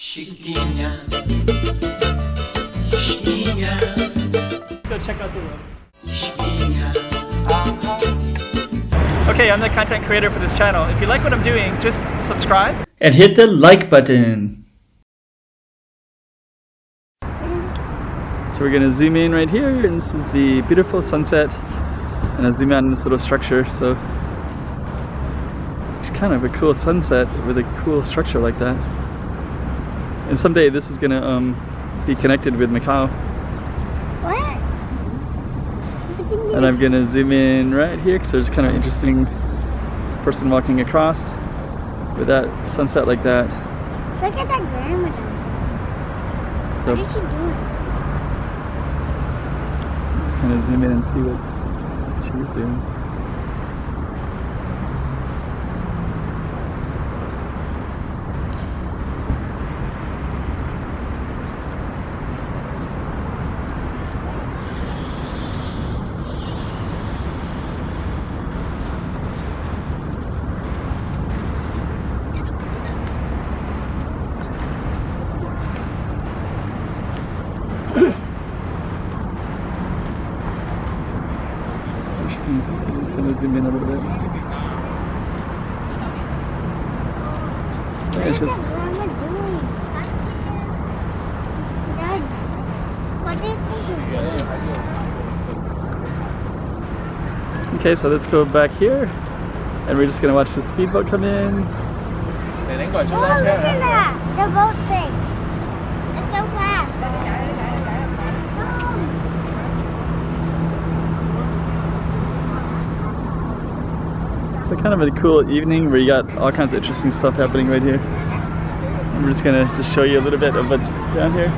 Chiquinha, chiquinha. Go check out the room. Chiquinha. Okay, I'm the content creator for this channel. If you like what I'm doing, just subscribe and hit the like button. So we're gonna zoom in right here, and this is the beautiful sunset. And I'll zoom out in this little structure. So it's kind of a cool sunset with a cool structure like that. And someday this is gonna be connected with Macau. What? And I'm gonna zoom in right here because there's kind of interesting person walking across with that sunset like that. Look at that grandmother. So What is she doing? let's kind of zoom in and see what she's doing. I'm just gonna zoom in a little bit. Yeah, it's What is just that grandma doing? Dad, what do you think? okay. So let's go back here, and we're just gonna watch the speedboat come in. Oh, look at that! The boat thing. It's so fast. So kind of a cool evening where you got all kinds of interesting stuff happening right here. I'm just gonna just show you a little bit of what's down here.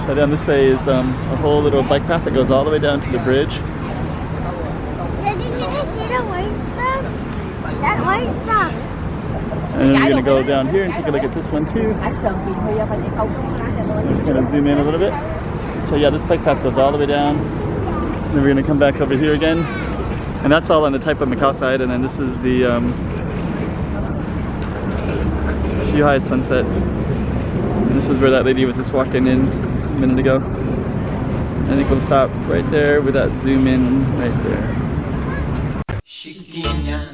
So down this way is a whole little bike path that goes all the way down to the bridge. Did you get to see the white stuff? That white stuff. And then we're gonna go down here and take a look at this one too. I'm just gonna zoom in a little bit. So yeah, this bike path goes all the way down. And then we're gonna come back over here again. And that's all on the type of Macau side, and then this is the Zhuhai sunset. And this is where that lady was just walking in a minute ago. I think we'll stop right there with that zoom in right there. Chiquinha.